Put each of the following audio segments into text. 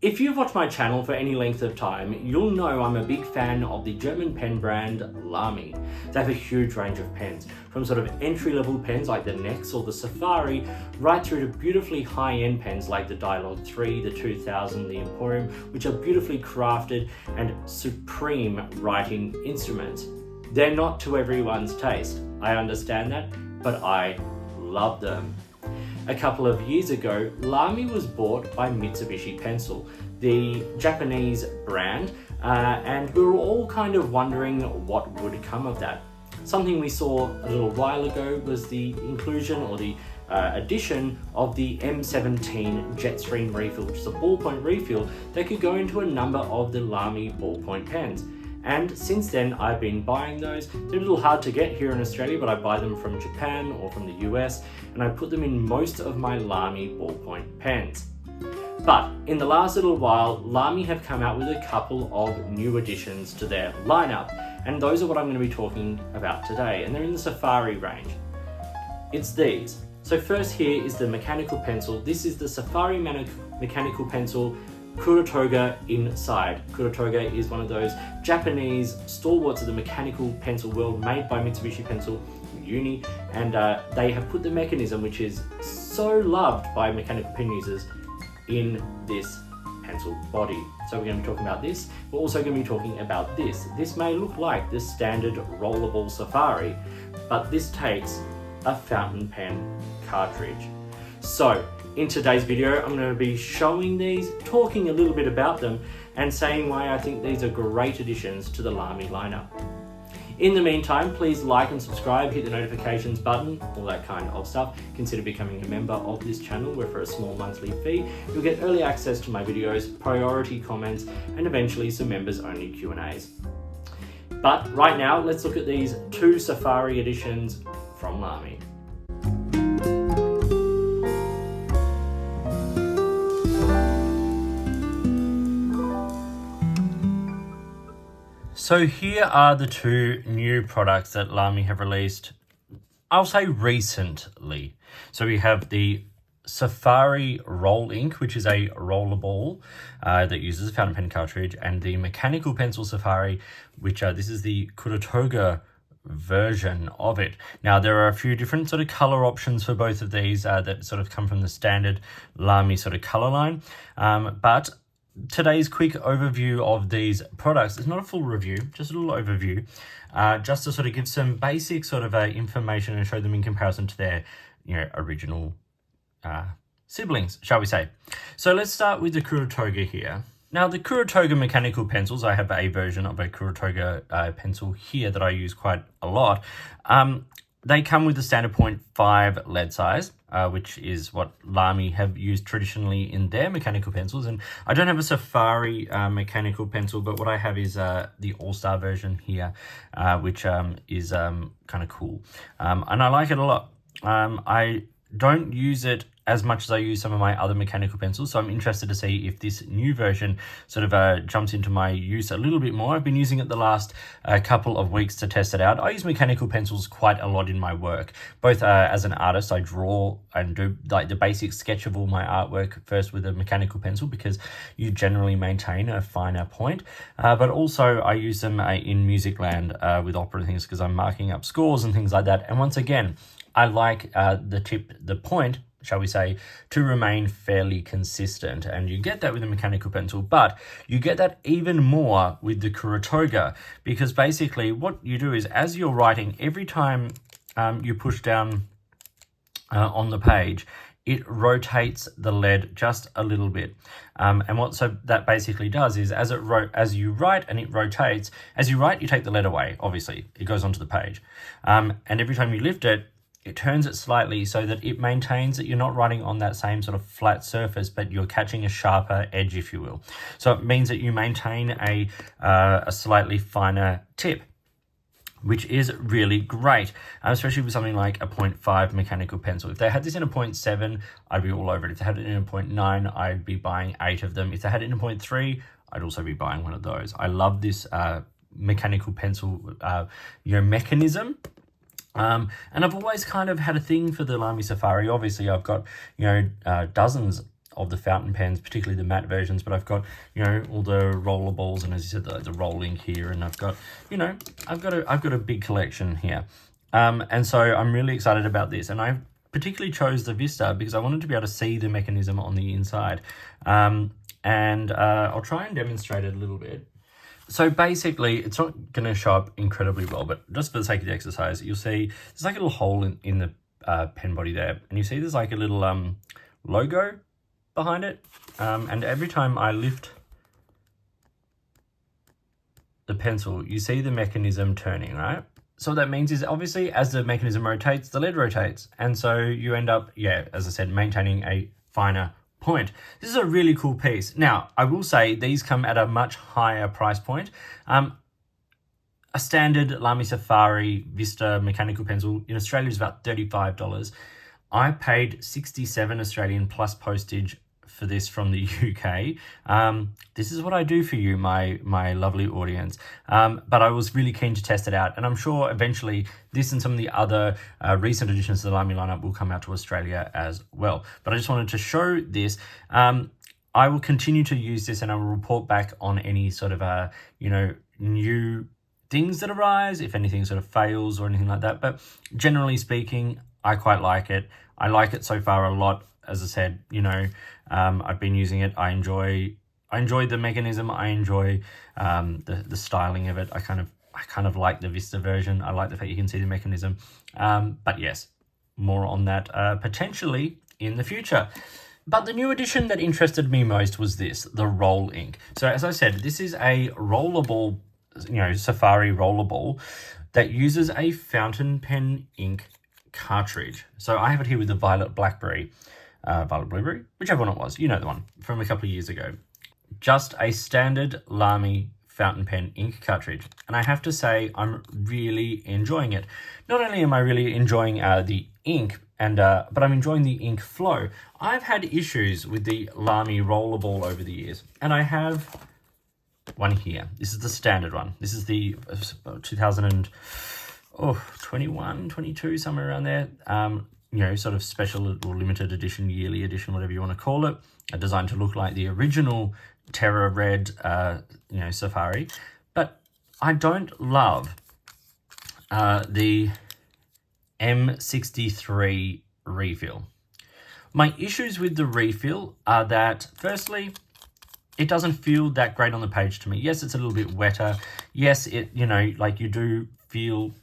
If you've watched my channel for any length of time, you'll know I'm a big fan of the German pen brand LAMY. They have a huge range of pens, from sort of entry-level pens like the Nex or the Safari, right through to beautifully high-end pens like the Dialog 3, the 2000, the Emporium, which are beautifully crafted and supreme writing instruments. They're not to everyone's taste, I understand that, but I love them. A couple of years ago, LAMY was bought by Mitsubishi Pencil, the Japanese brand, and we were all kind of wondering what would come of that. Something we saw a little while ago was the inclusion or the addition of the M17 Jetstream refill, which is a ballpoint refill that could go into a number of the LAMY ballpoint pens. And since then, I've been buying those. They're a little hard to get here in Australia, but I buy them from Japan or from the US, and I put them in most of my LAMY ballpoint pens. But in the last little while, LAMY have come out with a couple of new additions to their lineup, and those are what I'm going to be talking about today, and they're in the Safari range. It's these. So first here is the mechanical pencil. This is the Safari mechanical pencil Kurutoga inside. Kurutoga is one of those Japanese stalwarts of the mechanical pencil world, made by Mitsubishi Pencil Uni, and they have put the mechanism, which is so loved by mechanical pen users, in this pencil body. So we're going to be talking about this. We're also going to be talking about this. This may look like the standard rollable Safari, but this takes a fountain pen cartridge. So in today's video, I'm going to be showing these, talking a little bit about them, and saying why I think these are great additions to the LAMY lineup. In the meantime, please like and subscribe, hit the notifications button, all that kind of stuff. Consider becoming a member of this channel, where for a small monthly fee, you'll get early access to my videos, priority comments, and eventually some members-only Q&As. But right now, let's look at these two Safari editions from LAMY. So here are the two new products that LAMY have released, I'll say recently. So we have the Safari Roll Ink, which is a rollable that uses a fountain pen cartridge, and the mechanical pencil Safari, which this is the Kurutoga version of it. Now there are a few different sort of color options for both of these that sort of come from the standard LAMY sort of color line, but today's quick overview of these products is not a full review, just a little overview, just to sort of give some basic sort of information and show them in comparison to their, original siblings, shall we say. So let's start with the Kurutoga here. Now the Kurutoga mechanical pencils, I have a version of a Kurutoga pencil here that I use quite a lot. They come with the standard 0.5 lead size, which is what LAMY have used traditionally in their mechanical pencils. And I don't have a Safari mechanical pencil, but what I have is the All-Star version here, which is kind of cool. And I like it a lot. I don't use it as much as I use some of my other mechanical pencils, so I'm interested to see if this new version sort of jumps into my use a little bit more. I've been using it the last couple of weeks to test it out. I use mechanical pencils quite a lot in my work, both as an artist. I draw and do like the basic sketch of all my artwork first with a mechanical pencil, because you generally maintain a finer point, but also I use them in music land with opera and things, because I'm marking up scores and things like that. And once again, I like the point, shall we say, to remain fairly consistent. And you get that with a mechanical pencil, but you get that even more with the Kurutoga, because basically what you do is, as you're writing, every time you push down on the page, it rotates the lead just a little bit. And what that basically does is, as you write and it rotates, as you write, you take the lead away, obviously, it goes onto the page. And every time you lift it, it turns it slightly so that it maintains that you're not writing on that same sort of flat surface, but you're catching a sharper edge, if you will. So it means that you maintain a slightly finer tip, which is really great, especially with something like a 0.5 mechanical pencil. If they had this in a 0.7, I'd be all over it. If they had it in a 0.9, I'd be buying 8 of them. If they had it in a 0.3, I'd also be buying one of those. I love this mechanical pencil mechanism. And I've always kind of had a thing for the LAMY Safari. Obviously, I've got, dozens of the fountain pens, particularly the matte versions, but I've got, all the rollables, and as you said, the roll ink here, and I've got, I've got a big collection here. And so I'm really excited about this, and I particularly chose the Vista because I wanted to be able to see the mechanism on the inside. And I'll try and demonstrate it a little bit. So basically, it's not going to show up incredibly well, but just for the sake of the exercise, you'll see there's like a little hole in the pen body there, and you see there's like a little logo behind it, and every time I lift the pencil, you see the mechanism turning, right? So what that means is obviously as the mechanism rotates, the lead rotates, and so you end up, as I said, maintaining a finer point. This is a really cool piece. Now, I will say these come at a much higher price point. A standard LAMY Safari Vista mechanical pencil in Australia is about $35. I paid 67 Australian plus postage for this from the UK. This is what I do for you, my lovely audience. But I was really keen to test it out, and I'm sure eventually this and some of the other recent additions to the LAMY lineup will come out to Australia as well. But I just wanted to show this. I will continue to use this, and I will report back on any sort of new things that arise, if anything sort of fails or anything like that. But generally speaking, I quite like it. I like it so far a lot. As I said, I've been using it. I enjoy the mechanism. I enjoy the styling of it. I kind of like the Vista version. I like the fact you can see the mechanism. But yes, more on that potentially in the future. But the new addition that interested me most was this, the roll ink. So as I said, this is a rollable, Safari rollable that uses a fountain pen ink cartridge. So I have it here with the Violet Blackberry. Violet Blueberry, whichever one it was, the one from a couple of years ago. Just a standard LAMY fountain pen ink cartridge. And I have to say, I'm really enjoying it. Not only am I really enjoying the ink, but I'm enjoying the ink flow. I've had issues with the LAMY rollerball over the years, and I have one here. This is the standard one. This is the 2021, 22, somewhere around there. Sort of special or limited edition, yearly edition, whatever you want to call it, designed to look like the original Terra Red, Safari. But I don't love the M63 refill. My issues with the refill are that, firstly, it doesn't feel that great on the page to me. Yes, it's a little bit wetter. Yes, it, you do feel,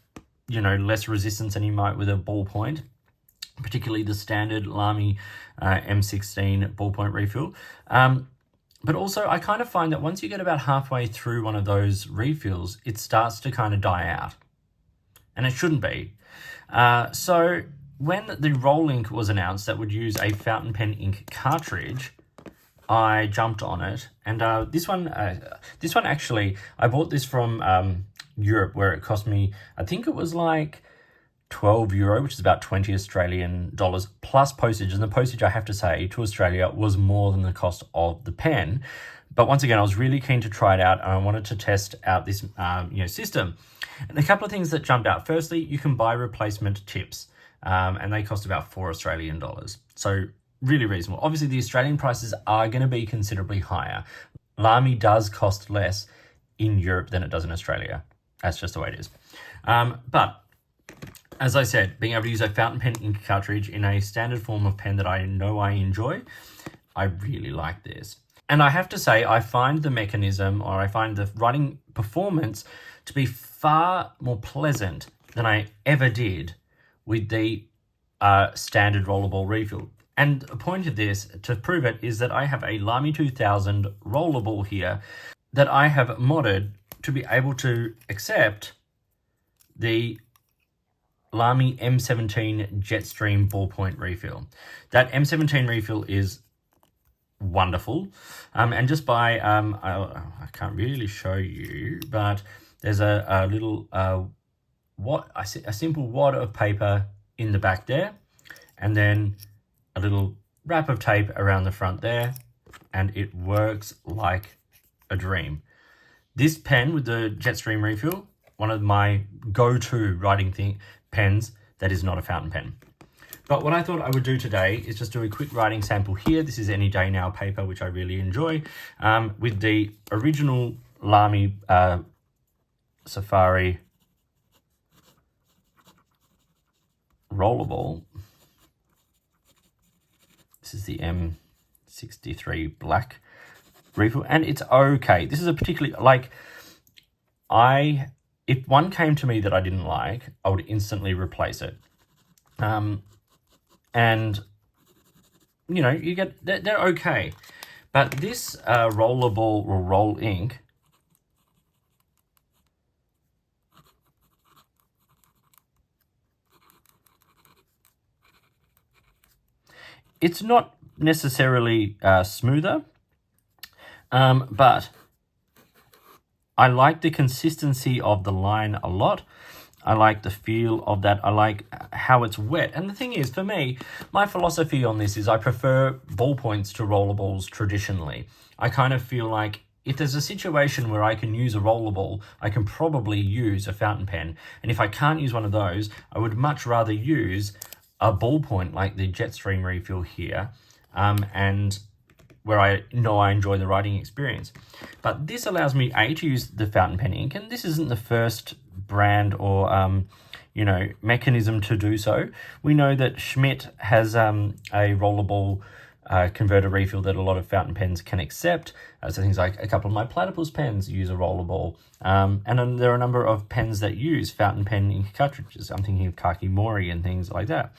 less resistance than you might with a ballpoint, particularly the standard LAMY M16 ballpoint refill. But also, I kind of find that once you get about halfway through one of those refills, it starts to kind of die out. And it shouldn't be. So when the roll ink was announced that would use a fountain pen ink cartridge, I jumped on it. And this one actually, I bought this from Europe, where it cost me, I think it was like €12, which is about 20 Australian dollars plus postage. And the postage, I have to say, to Australia was more than the cost of the pen. But once again, I was really keen to try it out, and I wanted to test out this system. And a couple of things that jumped out. Firstly, you can buy replacement tips, and they cost about 4 Australian dollars. So really reasonable. Obviously, the Australian prices are going to be considerably higher. LAMY does cost less in Europe than it does in Australia. That's just the way it is. But as I said, being able to use a fountain pen ink cartridge in a standard form of pen that I know I enjoy, I really like this. And I have to say, I find the mechanism, or I find the writing performance to be far more pleasant than I ever did with the standard rollerball refill. And a point of this, to prove it, is that I have a LAMY 2000 rollerball here that I have modded to be able to accept the LAMY M17 Jetstream ballpoint refill. That M17 refill is wonderful. And just by, I can't really show you, but there's a little, a simple wad of paper in the back there, and then a little wrap of tape around the front there, and it works like a dream. This pen with the Jetstream refill, one of my go-to writing pens that is not a fountain pen. But what I thought I would do today is just do a quick writing sample here. This is Any Day Now paper, which I really enjoy, with the original LAMY Safari rollerball. This is the M63 black refill, and it's okay. This is a particularly, like, if one came to me that I didn't like, I would instantly replace it. And, you know, you get, they're okay. But this rollerball or roll ink, it's not necessarily smoother, but I like the consistency of the line a lot. I like the feel of that. I like how it's wet. And the thing is, for me, my philosophy on this is I prefer ballpoints to rollerballs traditionally. I kind of feel like if there's a situation where I can use a rollerball, I can probably use a fountain pen. And if I can't use one of those, I would much rather use a ballpoint like the Jetstream refill here, and where I know I enjoy the writing experience. But this allows me, A, to use the fountain pen ink, and this isn't the first brand or, you know, mechanism to do so. We know that Schmidt has a rollerball converter refill that a lot of fountain pens can accept. So things like a couple of my Platypus pens use a rollerball. And then there are a number of pens that use fountain pen ink cartridges. I'm thinking of Kakimori and things like that.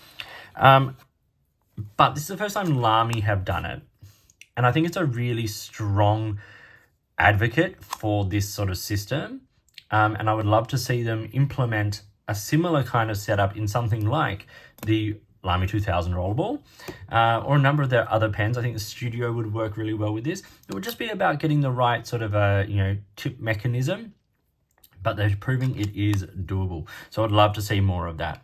But this is the first time LAMY have done it. And I think it's a really strong advocate for this sort of system. And I would love to see them implement a similar kind of setup in something like the LAMY 2000 rollerball, or a number of their other pens. I think the Studio would work really well with this. It would just be about getting the right sort of you know, tip mechanism, but they're proving it is doable. So I'd love to see more of that.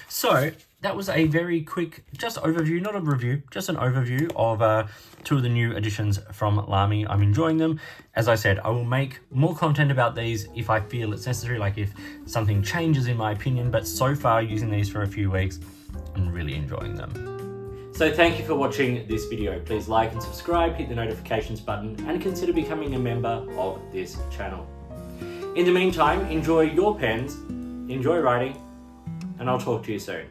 So that was a very quick, just overview, not a review, just an overview of two of the new additions from LAMY. I'm enjoying them. As I said, I will make more content about these if I feel it's necessary, like if something changes in my opinion, but so far using these for a few weeks, I'm really enjoying them. So thank you for watching this video. Please like and subscribe, hit the notifications button, and consider becoming a member of this channel. In the meantime, enjoy your pens, enjoy writing, and I'll talk to you soon.